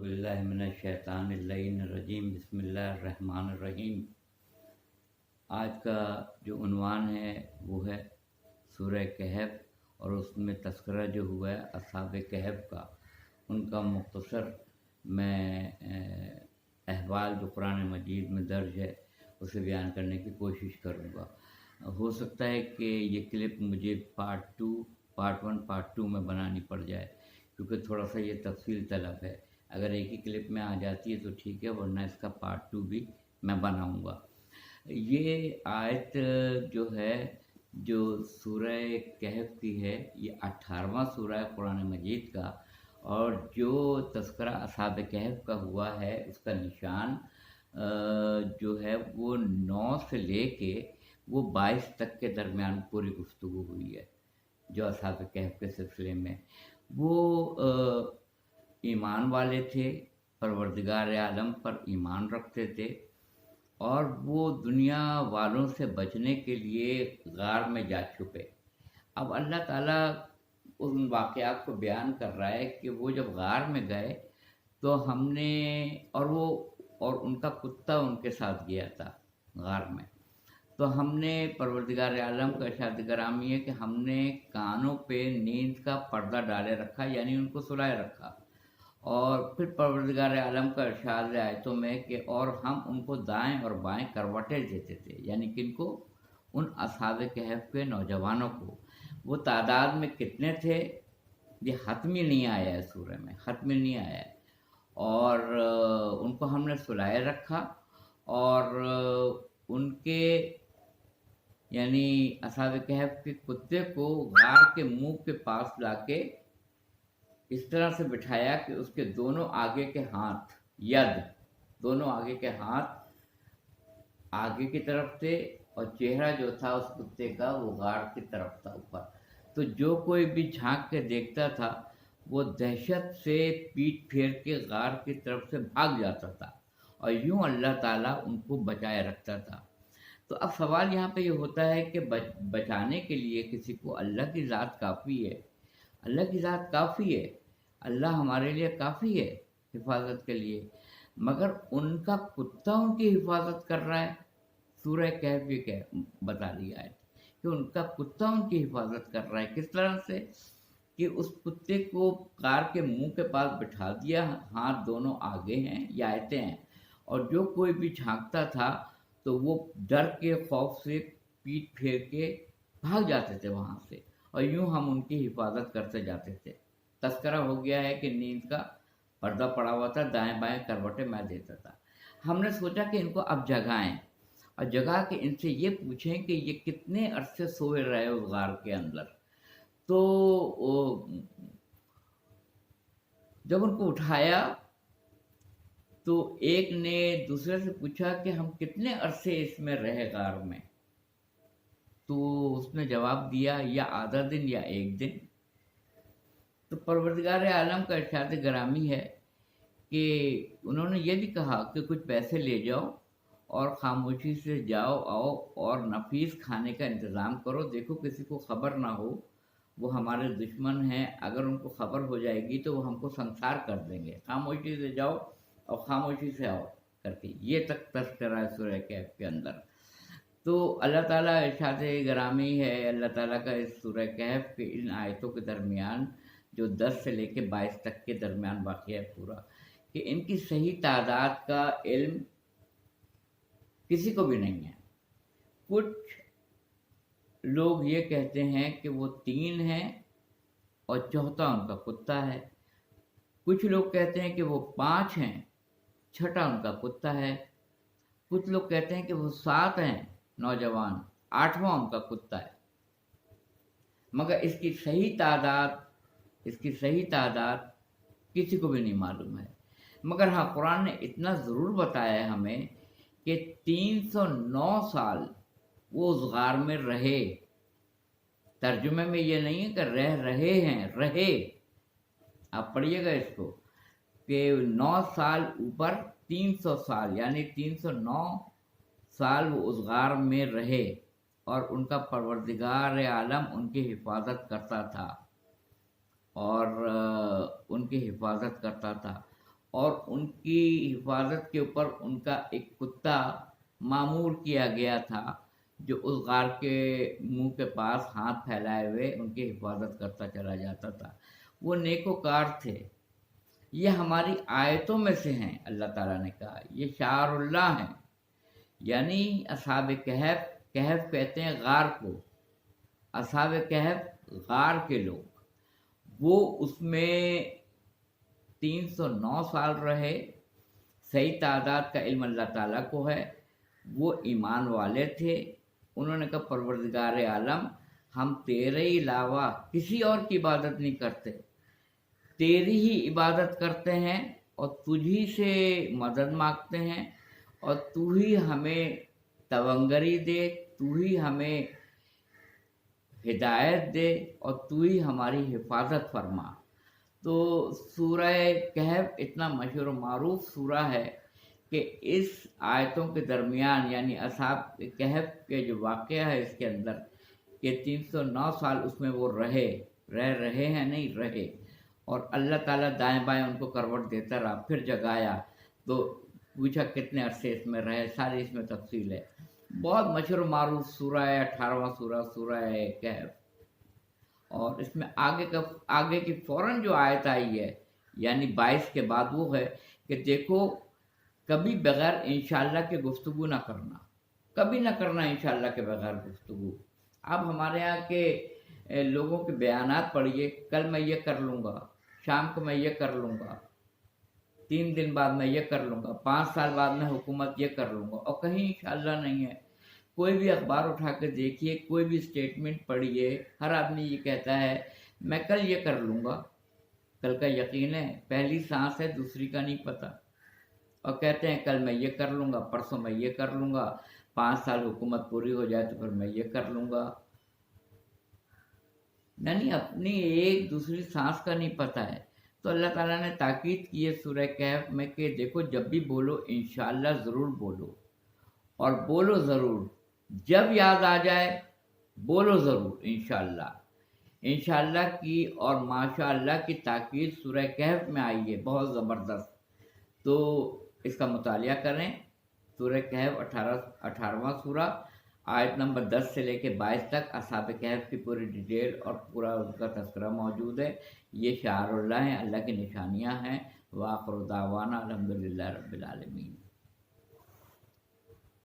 باللہ من الشیطان اللعین الرجیم بسم اللہ الرحمن الرحیم۔ آج کا جو عنوان ہے وہ ہے سورہ کہف، اور اس میں تذکرہ جو ہوا ہے اصحاب کہف کا، ان کا مختصر میں احوال جو قرآن مجید میں درج ہے اسے بیان کرنے کی کوشش کروں گا۔ ہو سکتا ہے کہ یہ کلپ مجھے پارٹ 1 پارٹ 2 میں بنانی پڑ جائے، کیونکہ تھوڑا سا یہ تفصیل طلب ہے۔ اگر ایک ہی کلپ میں آ جاتی ہے تو ٹھیک ہے، ورنہ اس کا پارٹ 2 بھی میں بناؤں گا۔ یہ آیت جو ہے جو سورہ کہف کی ہے، یہ 18واں سورہ ہے قرآن مجید کا، اور جو تذکرہ اصحاب کہف کا ہوا ہے اس کا نشان جو ہے وہ 9 سے لے کے وہ 22 تک کے درمیان پوری گفتگو ہوئی ہے۔ جو اصحاب کہف کے سلسلے میں وہ ایمان والے تھے، پروردگار عالم پر ایمان رکھتے تھے، اور وہ دنیا والوں سے بچنے کے لیے غار میں جا چھپے۔ اب اللہ تعالیٰ ان واقعات کو بیان کر رہا ہے کہ وہ جب غار میں گئے تو ہم نے اور ان کا کتا ان کے ساتھ گیا تھا غار میں، تو ہم نے پروردگار عالم کا ارشاد گرامی ہے کہ ہم نے کانوں پہ نیند کا پردہ ڈالے رکھا، یعنی ان کو سلائے رکھا، اور پھر پروردگار عالم کا ارشاد ہے آیتوں میں کہ اور ہم ان کو دائیں اور بائیں کروٹیں دیتے تھے، یعنی کن کو؟ ان اصحاب کہف کے نوجوانوں کو۔ وہ تعداد میں کتنے تھے یہ حتمی نہیں آیا ہے، سورہ میں حتمی نہیں آیا ہے، اور ان کو ہم نے سلائے رکھا، اور ان کے یعنی اصحاب کہف کے کتے کو غار کے منہ کے پاس لا کے اس طرح سے بٹھایا کہ اس کے دونوں آگے کے ہاتھ دونوں آگے کے ہاتھ آگے کی طرف تھے، اور چہرہ جو تھا اس کتے کا وہ غار کی طرف تھا اوپر۔ تو جو کوئی بھی جھانک کے دیکھتا تھا وہ دہشت سے پیٹ پھیر کے غار کی طرف سے بھاگ جاتا تھا، اور یوں اللہ تعالیٰ ان کو بچائے رکھتا تھا۔ تو اب سوال یہاں پہ یہ ہوتا ہے کہ بچانے کے لیے کسی کو اللہ کی ذات کافی ہے، اللہ کی ذات کافی ہے، اللہ ہمارے لیے کافی ہے حفاظت کے لیے، مگر ان کا کتا ان کی حفاظت کر رہا ہے۔ سورہ کہف یہ کہ بتا دیا ہے کہ ان کا کتا ان کی حفاظت کر رہا ہے۔ کس طرح سے؟ کہ اس کتے کو غار کے منہ کے پاس بٹھا دیا، ہاتھ دونوں آگے ہیں یا آیتیں ہیں، اور جو کوئی بھی جھانکتا تھا تو وہ ڈر کے خوف سے پیٹ پھیر کے بھاگ جاتے تھے وہاں سے، اور یوں ہم ان کی حفاظت کرتے جاتے تھے۔ تذکرہ ہو گیا ہے کہ نیند کا پردہ پڑا ہوا تھا، دائیں بائیں کروٹیں میں دیتا تھا۔ ہم نے سوچا کہ ان کو اب جگائیں، اور جگا کے ان سے یہ پوچھیں کہ یہ کتنے عرصے سوئے رہے اس غار کے اندر۔ تو جب ان کو اٹھایا تو ایک نے دوسرے سے پوچھا کہ ہم کتنے عرصے اس میں رہے غار میں، تو اس نے جواب دیا یا آدھا دن یا 1 دن۔ تو پروردگار عالم کا ارشاد گرامی ہے کہ انہوں نے یہ بھی کہا کہ کچھ پیسے لے جاؤ اور خاموشی سے جاؤ آؤ اور نفیس کھانے کا انتظام کرو، دیکھو کسی کو خبر نہ ہو، وہ ہمارے دشمن ہیں، اگر ان کو خبر ہو جائے گی تو وہ ہم کو سنسار کر دیں گے، خاموشی سے جاؤ اور خاموشی سے آؤ کر کے۔ یہ تک تذکرہ ہے سورہ کہف کے اندر۔ تو اللہ تعالیٰ ارشاد گرامی ہے، اللہ تعالیٰ کا اس سورہ کہف کے ان آیتوں کے درمیان جو 10 سے لے کے 22 تک کے درمیان واقع ہے پورا، کہ ان کی صحیح تعداد کا علم کسی کو بھی نہیں ہے۔ کچھ لوگ یہ کہتے ہیں کہ وہ 3 ہیں اور چوتھا ان کا کتا ہے، کچھ لوگ کہتے ہیں کہ وہ 5 ہیں، چھٹا ان کا کتا ہے، کچھ لوگ کہتے ہیں کہ وہ 7 ہیں نوجوان، 8واں ان کا کتا ہے، مگر اس کی صحیح تعداد کسی کو بھی نہیں معلوم ہے۔ مگر ہاں، قرآن نے اتنا ضرور بتایا ہے ہمیں کہ 309 سال وہ اس غار میں رہے۔ ترجمے میں یہ نہیں ہے کہ رہے ہیں، رہے، آپ پڑھیے گا اس کو، کہ 9 سال اوپر 300 سال، یعنی 309 سال وہ اس غار میں رہے، اور ان کا پروردگار عالم ان کی حفاظت کرتا تھا، اور ان کی حفاظت کرتا تھا، اور ان کی حفاظت کے اوپر ان کا ایک کتا معمور کیا گیا تھا جو اس غار کے منہ کے پاس ہاتھ پھیلائے ہوئے ان کی حفاظت کرتا چلا جاتا تھا. وہ نیکوکار تھے. یہ ہماری آیتوں میں سے ہیں. اللہ تعالیٰ نے کہا یہ شعار اللہ ہیں. یعنی اصحاب کہف، کہف کہتے ہیں غار کو، اصحاب کہف غار کے لوگ، وہ اس میں 309 سال رہے. صحیح تعداد کا علم اللہ تعالیٰ کو ہے. وہ ایمان والے تھے. انہوں نے کہا پروردگار عالم ہم تیرے علاوہ کسی اور کی عبادت نہیں کرتے، تیری ہی عبادت کرتے ہیں اور تجھی سے مدد مانگتے ہیں، اور تو ہی ہمیں تونگری دے، تو ہی ہمیں ہدایت دے، اور تو ہی ہماری حفاظت فرما. تو سورہ کہف اتنا مشہور و معروف سورہ ہے کہ اس آیتوں کے درمیان یعنی اصحاب کہف کے جو واقعہ ہے اس کے اندر کہ 309 سال اس میں وہ رہے ہیں نہیں رہے، اور اللہ تعالیٰ دائیں بائیں ان کو کروٹ دیتا رہا، پھر جگایا تو پوچھا کتنے عرصے اس میں رہے، ساری اس میں تفصیل ہے. بہت مشہور و معروف سورہ ہے، 18واں سورہ ہے کہف. اور اس میں آگے کی فوراً جو آیت آئی ہے یعنی 22 کے بعد وہ ہے کہ دیکھو کبھی بغیر انشاءاللہ کے گفتگو نہ کرنا، کبھی نہ کرنا انشاءاللہ کے بغیر گفتگو. اب ہمارے یہاں کے لوگوں کے بیانات پڑھیے، کل میں یہ کر لوں گا، شام کو میں یہ کر لوں گا، 3 دن بعد میں یہ کر لوں گا، 5 سال بعد میں حکومت یہ کر لوں گا، اور کہیں انشاءاللہ نہیں ہے. کوئی بھی اخبار اٹھا کے دیکھیے، کوئی بھی اسٹیٹمنٹ پڑھیے، ہر آدمی یہ کہتا ہے میں کل یہ کر لوں گا. کل کا یقین ہے، پہلی سانس ہے، دوسری کا نہیں پتہ. اور کہتے ہیں کل میں یہ کر لوں گا، پرسوں میں یہ کر لوں گا، 5 سال حکومت پوری ہو جائے تو پھر میں یہ کر لوں گا. یعنی اپنی ایک دوسری سانس کا نہیں پتہ ہے. تو اللہ تعالیٰ نے تاکید کی ہے سورہ کہف میں کہ دیکھو جب بھی بولو انشاءاللہ ضرور بولو، اور بولو ضرور. جب یاد آ جائے بولو ضرور انشاءاللہ. انشاءاللہ کی اور ماشاءاللہ کی تاکید سورہ کہف میں آئی ہے بہت زبردست. تو اس کا مطالعہ کریں. سورہ کہف 18واں سورہ، آیت نمبر 10 سے لے کے 22 تک اصحاب کہف کی پوری ڈیٹیل اور پورا اس کا تذکرہ موجود ہے. یہ شعار اللہ ہیں، اللہ کی نشانیاں ہیں. وآخر دعوانا الحمدللہ رب العالمین.